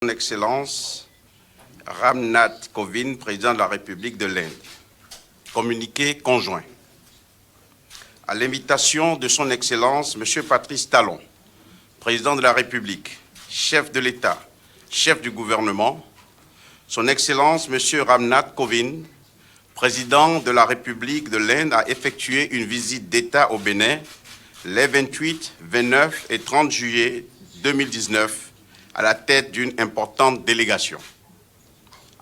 Son Excellence Ramnath Kovind, président de la République de l'Inde. Communiqué conjoint. À l'invitation de Son Excellence M. Patrice Talon, président de la République, chef de l'État, chef du gouvernement, Son Excellence M. Ramnath Kovind, président de la République de l'Inde, a effectué une visite d'État au Bénin les 28, 29 et 30 juillet 2019 à la tête d'une importante délégation.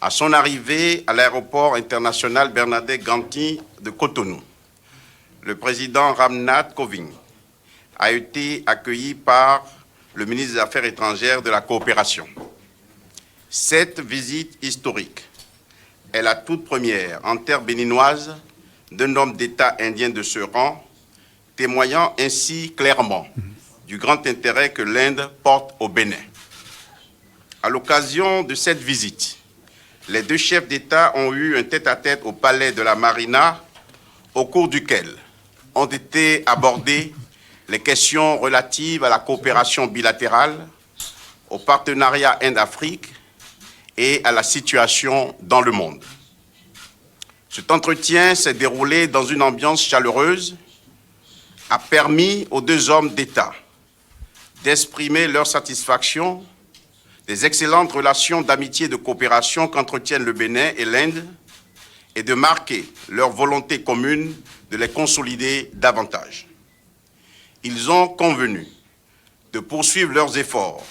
À son arrivée à l'aéroport international Bernadette Ganti de Cotonou, le président Ramnath Kovind a été accueilli par le ministre des Affaires étrangères de la coopération. Cette visite historique est la toute première en terre béninoise d'un homme d'État indien de ce rang, témoignant ainsi clairement du grand intérêt que l'Inde porte au Bénin. À l'occasion de cette visite, les deux chefs d'État ont eu un tête-à-tête au palais de la Marina, au cours duquel ont été abordées les questions relatives à la coopération bilatérale, au partenariat Inde-Afrique et à la situation dans le monde. Cet entretien s'est déroulé dans une ambiance chaleureuse, a permis aux deux hommes d'État d'exprimer leur satisfaction des excellentes relations d'amitié et de coopération qu'entretiennent le Bénin et l'Inde et de marquer leur volonté commune de les consolider davantage. Ils ont convenu de poursuivre leurs efforts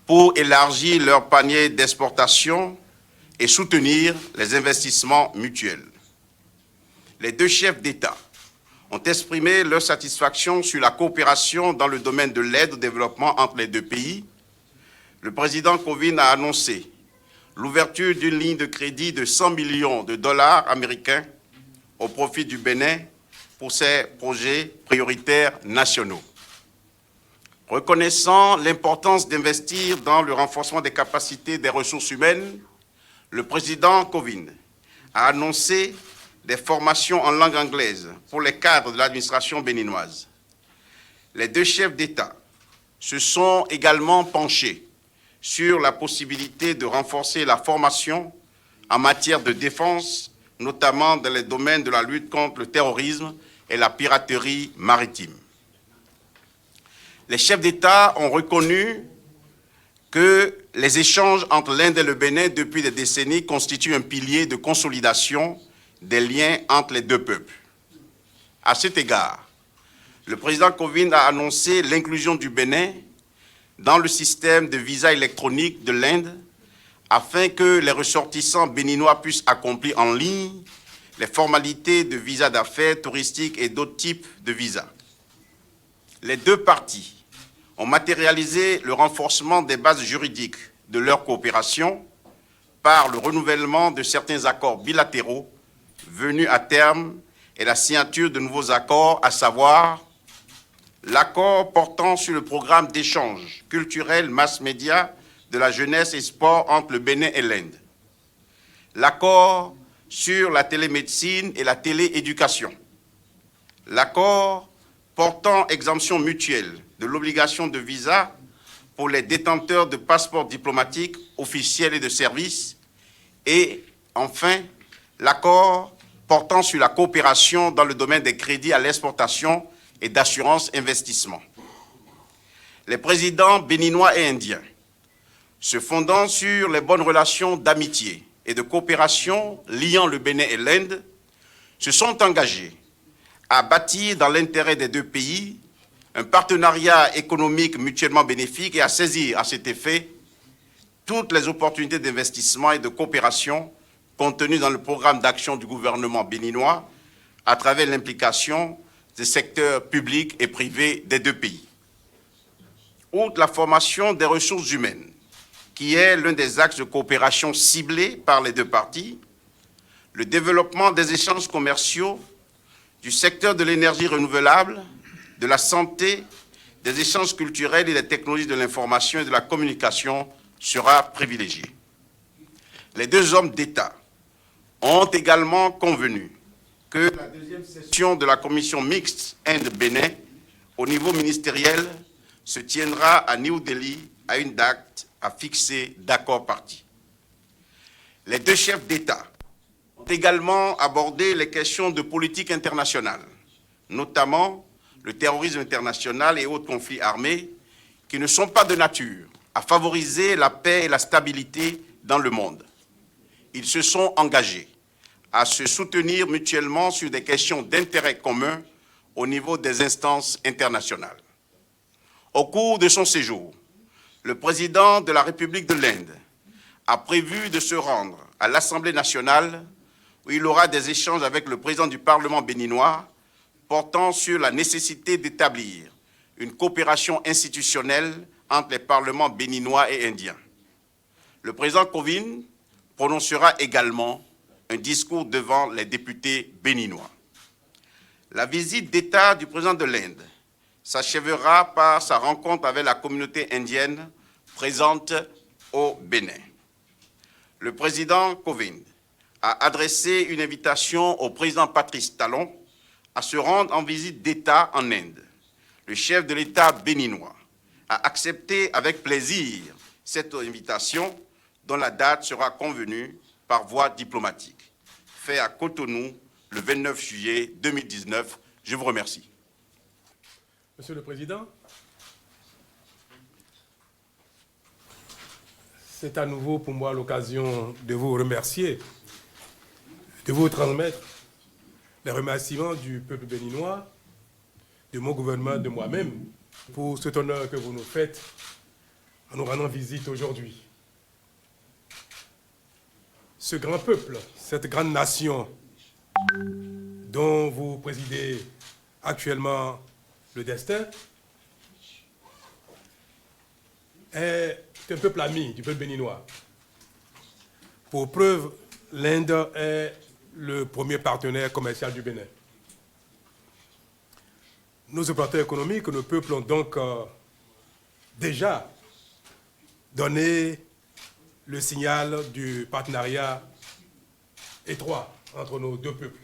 pour élargir leur panier d'exportation et soutenir les investissements mutuels. Les deux chefs d'État ont exprimé leur satisfaction sur la coopération dans le domaine de l'aide au développement entre les deux pays. Le président Kovind a annoncé l'ouverture d'une ligne de crédit de 100 millions de dollars américains au profit du Bénin pour ses projets prioritaires nationaux. Reconnaissant l'importance d'investir dans le renforcement des capacités des ressources humaines, le président Kovind a annoncé des formations en langue anglaise pour les cadres de l'administration béninoise. Les deux chefs d'État se sont également penchés sur la possibilité de renforcer la formation en matière de défense, notamment dans les domaines de la lutte contre le terrorisme et la piraterie maritime. Les chefs d'État ont reconnu que les échanges entre l'Inde et le Bénin depuis des décennies constituent un pilier de consolidation des liens entre les deux peuples. À cet égard, le président Kovind a annoncé l'inclusion du Bénin dans le système de visa électronique de l'Inde afin que les ressortissants béninois puissent accomplir en ligne les formalités de visa d'affaires, touristiques et d'autres types de visas. Les deux parties ont matérialisé le renforcement des bases juridiques de leur coopération par le renouvellement de certains accords bilatéraux venus à terme et la signature de nouveaux accords, à savoir l'accord portant sur le programme d'échange culturel mass-média de la jeunesse et sport entre le Bénin et l'Inde, l'accord sur la télémédecine et la télééducation, l'accord portant exemption mutuelle de l'obligation de visa pour les détenteurs de passeports diplomatiques, officiels et de service, et enfin l'accord portant sur la coopération dans le domaine des crédits à l'exportation et d'assurance investissement. Les présidents béninois et indiens, se fondant sur les bonnes relations d'amitié et de coopération liant le Bénin et l'Inde, se sont engagés à bâtir dans l'intérêt des deux pays un partenariat économique mutuellement bénéfique et à saisir à cet effet toutes les opportunités d'investissement et de coopération contenues dans le programme d'action du gouvernement béninois à travers l'implication des secteurs publics et privés des deux pays. Outre la formation des ressources humaines, qui est l'un des axes de coopération ciblés par les deux parties, le développement des échanges commerciaux, du secteur de l'énergie renouvelable, de la santé, des échanges culturels et des technologies de l'information et de la communication sera privilégié. Les deux hommes d'État ont également convenu que la deuxième session de la commission mixte Inde-Bénin au niveau ministériel se tiendra à New Delhi à une date à fixer d'accord partis. Les deux chefs d'État ont également abordé les questions de politique internationale, notamment le terrorisme international et autres conflits armés qui ne sont pas de nature à favoriser la paix et la stabilité dans le monde. Ils se sont engagés à se soutenir mutuellement sur des questions d'intérêt commun au niveau des instances internationales. Au cours de son séjour, le président de la République de l'Inde a prévu de se rendre à l'Assemblée nationale où il aura des échanges avec le président du Parlement béninois portant sur la nécessité d'établir une coopération institutionnelle entre les parlements béninois et indiens. Le président Kovind prononcera également un discours devant les députés béninois. La visite d'État du président de l'Inde s'achèvera par sa rencontre avec la communauté indienne présente au Bénin. Le président Kovind a adressé une invitation au président Patrice Talon à se rendre en visite d'État en Inde. Le chef de l'État béninois a accepté avec plaisir cette invitation dont la date sera convenue par voie diplomatique. Fait à Cotonou le 29 juillet 2019. Je vous remercie. Monsieur le Président, c'est à nouveau pour moi l'occasion de vous remercier, de vous transmettre les remerciements du peuple béninois, de mon gouvernement, de moi-même, pour cet honneur que vous nous faites en nous rendant visite aujourd'hui. Ce grand peuple, cette grande nation dont vous présidez actuellement le destin, est un peuple ami du peuple béninois. Pour preuve, l'Inde est le premier partenaire commercial du Bénin. Nos opérateurs économiques, nos peuples ont donc déjà donné le signal du partenariat étroit entre nos deux peuples.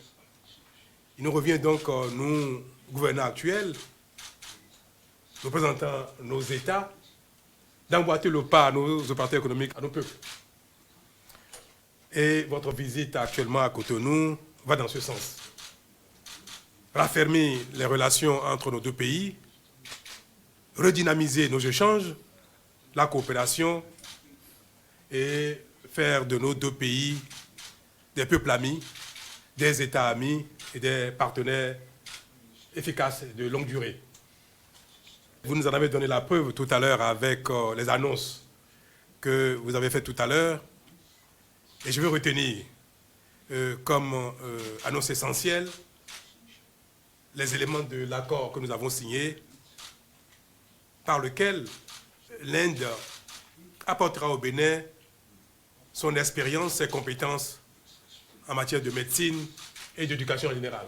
Il nous revient donc, nous, gouvernants actuels, représentant nos États, d'emboîter le pas à nos opérateurs économiques, à nos peuples. Et votre visite actuellement à Cotonou va dans ce sens. Raffermir les relations entre nos deux pays, redynamiser nos échanges, la coopération et faire de nos deux pays des peuples amis, des États amis et des partenaires efficaces de longue durée. Vous nous en avez donné la preuve tout à l'heure avec les annonces que vous avez faites tout à l'heure. Et je veux retenir comme annonce essentielle les éléments de l'accord que nous avons signé par lequel l'Inde apportera au Bénin son expérience, ses compétences en matière de médecine et d'éducation en général.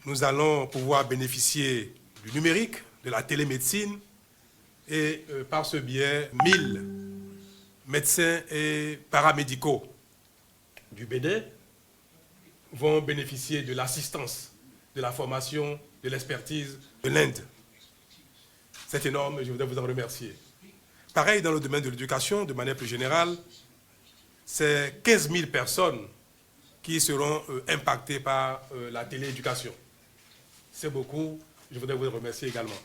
Nous allons pouvoir bénéficier du numérique, de la télémédecine et par ce biais, 1000 médecins et paramédicaux du Bénin vont bénéficier de l'assistance, de la formation, de l'expertise de l'Inde. C'est énorme et je voudrais vous en remercier. Pareil dans le domaine de l'éducation, de manière plus générale, c'est 15 000 personnes qui seront impactées par la télééducation. C'est beaucoup, je voudrais vous remercier également.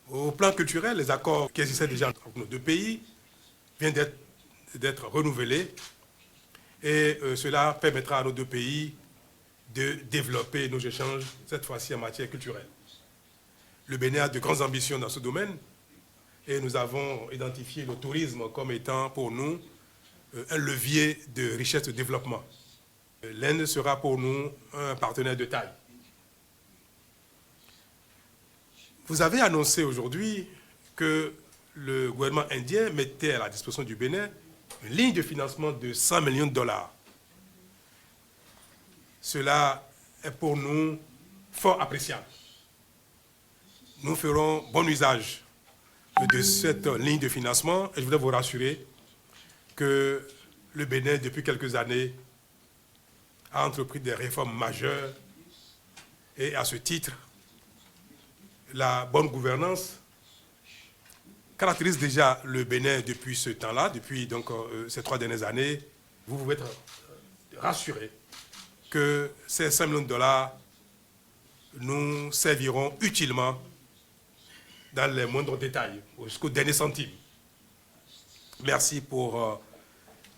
Au plan culturel, les accords qui existaient déjà entre nos deux pays viennent d'être renouvelés et cela permettra à nos deux pays de développer nos échanges, cette fois-ci en matière culturelle. Le Bénin a de grandes ambitions dans ce domaine et nous avons identifié le tourisme comme étant pour nous un levier de richesse de développement. L'Inde sera pour nous un partenaire de taille. Vous avez annoncé aujourd'hui que le gouvernement indien mettait à la disposition du Bénin une ligne de financement de 100 millions de dollars. Cela est pour nous fort appréciable. Nous ferons bon usage de cette ligne de financement et je voudrais vous rassurer que le Bénin, depuis quelques années, a entrepris des réformes majeures et à ce titre, la bonne gouvernance caractérise déjà le Bénin depuis ce temps-là, depuis donc, ces 3 dernières années. Vous pouvez être rassurés que ces 5 millions de dollars nous serviront utilement dans les moindres détails, jusqu'au dernier centime. Merci pour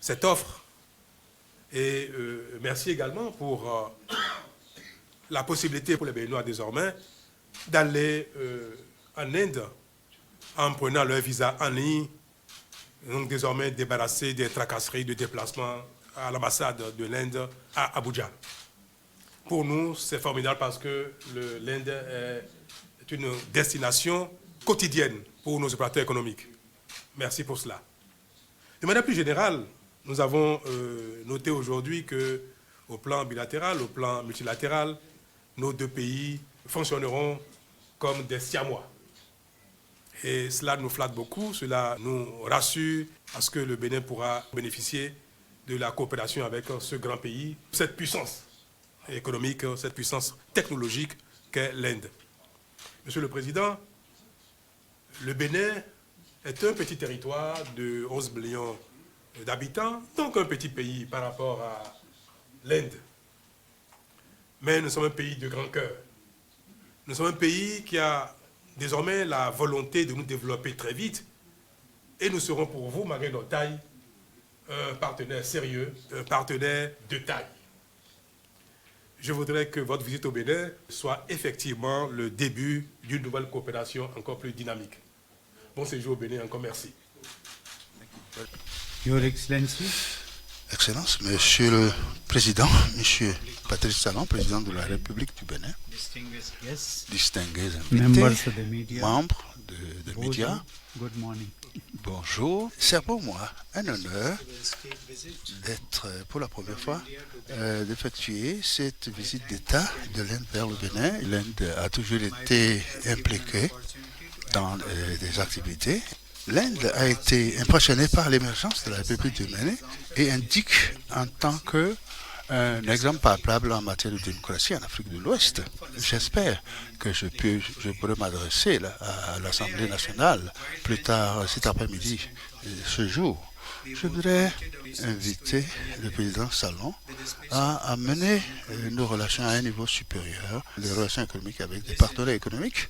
cette offre et merci également pour la possibilité pour les Béninois désormais d'aller en Inde en prenant leur visa en ligne, donc désormais débarrassés des tracasseries de déplacement à l'ambassade de l'Inde à Abuja. Pour nous, c'est formidable parce que l'Inde est une destination quotidienne pour nos opérateurs économiques. Merci pour cela. De manière plus générale, nous avons noté aujourd'hui qu'au plan bilatéral, au plan multilatéral, nos 2 pays fonctionneront comme des siamois. Et cela nous flatte beaucoup, cela nous rassure parce que le Bénin pourra bénéficier de la coopération avec ce grand pays, cette puissance économique, cette puissance technologique qu'est l'Inde. Monsieur le Président, le Bénin est un petit territoire de 11 millions d'habitants, donc un petit pays par rapport à l'Inde. Mais nous sommes un pays de grand cœur. Nous sommes un pays qui a désormais la volonté de nous développer très vite et nous serons pour vous, malgré notre taille, un partenaire sérieux, un partenaire de taille. Je voudrais que votre visite au Bénin soit effectivement le début d'une nouvelle coopération encore plus dynamique. Bon séjour au Bénin, encore merci. Your Excellency. Excellence, Monsieur le Président, Monsieur Patrice Talon, Président de la République du Bénin, distingués invités, membres des médias, Good morning. bonjour. C'est pour moi un honneur d'être pour la première fois d'effectuer cette visite d'État de l'Inde vers le Bénin. L'Inde a toujours été impliquée dans des activités. L'Inde a été impressionnée par l'émergence de la République du Bénin et indique en tant qu'un exemple palpable en matière de démocratie en Afrique de l'Ouest. J'espère que je pourrai m'adresser à l'Assemblée nationale plus tard cet après-midi, ce jour. Je voudrais inviter le président Salon à amener nos relations à un niveau supérieur, les relations économiques avec des partenaires économiques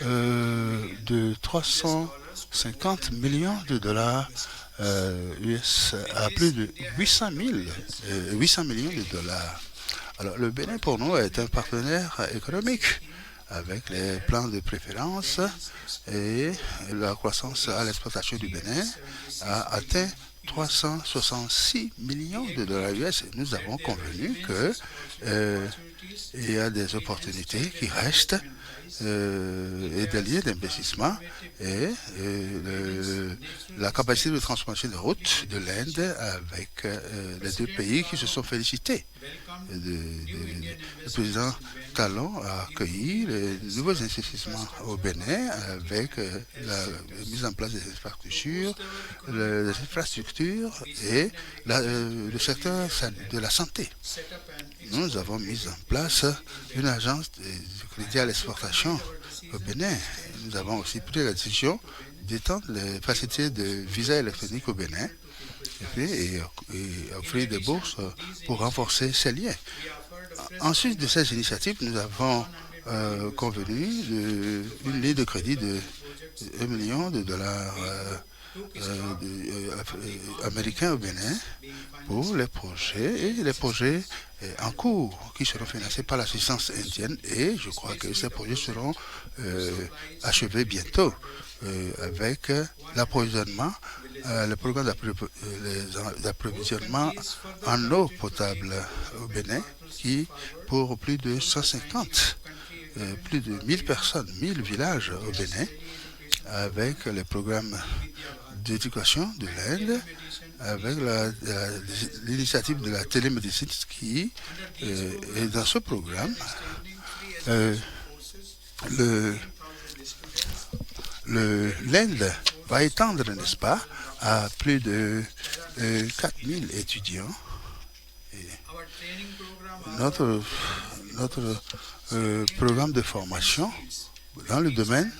de 350 millions de dollars US à plus de 800 millions de dollars. Alors, le Bénin, pour nous, est un partenaire économique avec les plans de préférence et la croissance à l'exportation du Bénin a atteint 366 millions de dollars US. Nous avons convenu qu'il y a des opportunités qui restent et des liens d'investissement et la capacité de transformation de routes de l'Inde avec les 2 pays qui se sont félicités. Le président Talon a accueilli les nouveaux investissements au Bénin avec la mise en place des infrastructures et le secteur de la santé. Nous avons mis en place une agence de crédit à l'exportation au Bénin. Nous avons aussi pris la décision d'étendre les facilités de visa électronique au Bénin et offrir des bourses pour renforcer ces liens. Ensuite de ces initiatives, nous avons convenu d'une ligne de crédit de 1 million de dollars américains au Bénin pour les projets en cours qui seront financés par l'assistance indienne et je crois que ces projets seront achevés bientôt avec l'approvisionnement, le programme d'approvisionnement en eau potable au Bénin qui pour plus de 150, plus de 1000 personnes, 1000 villages au Bénin avec le programme d'éducation de l'Inde, avec l'initiative de la télémédecine qui est dans ce programme. L'Inde va étendre, n'est-ce pas, à plus de 4000 étudiants. Et notre programme de formation dans le domaine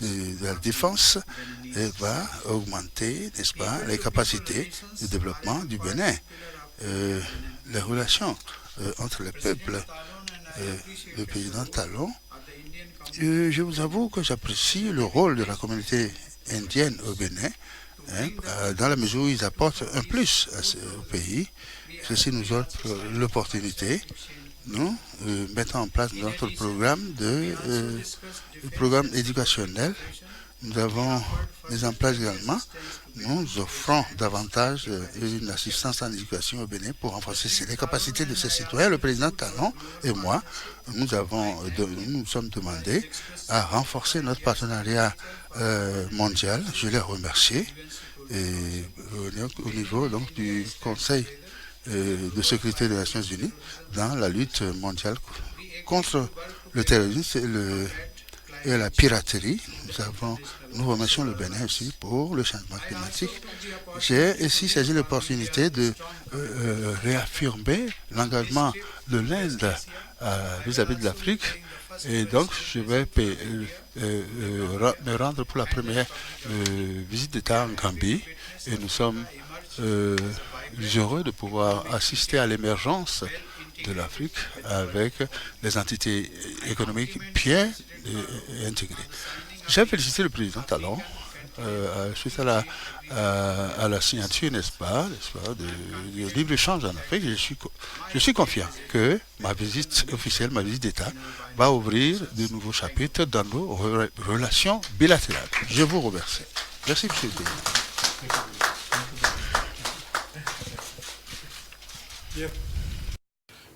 de la défense va augmenter, n'est-ce pas, les capacités de développement du Bénin. Les relations entre les peuples, le président Talon, je vous avoue que j'apprécie le rôle de la communauté indienne au Bénin, dans la mesure où ils apportent un plus au pays. Ceci nous offre l'opportunité, nous mettons en place notre programme programme éducationnel. Nous avons mis en place également, nous offrons davantage une assistance en éducation au Bénin pour renforcer les capacités de ses citoyens. Le président Talon et moi, nous sommes demandés à renforcer notre partenariat mondial. Je les remercie. Et au niveau donc, du Conseil de sécurité des Nations Unies dans la lutte mondiale contre le terrorisme et la piraterie. Nous remercions le Bénin aussi pour le changement climatique. J'ai ici saisi l'opportunité de réaffirmer l'engagement de l'Inde vis-à-vis de l'Afrique. Et donc, je vais me rendre pour la première visite d'État en Gambie. Et nous sommes heureux de pouvoir assister à l'émergence de l'Afrique avec des entités économiques bien intégrées. J'ai félicité le président Talon suite à la signature, n'est-ce pas, du libre-échange en Afrique. Je suis confiant que ma visite officielle, ma visite d'État, va ouvrir de nouveaux chapitres dans nos relations bilatérales. Je vous remercie. Merci, M. le Président.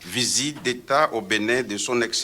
Visite d'État au Bénin de son Excellence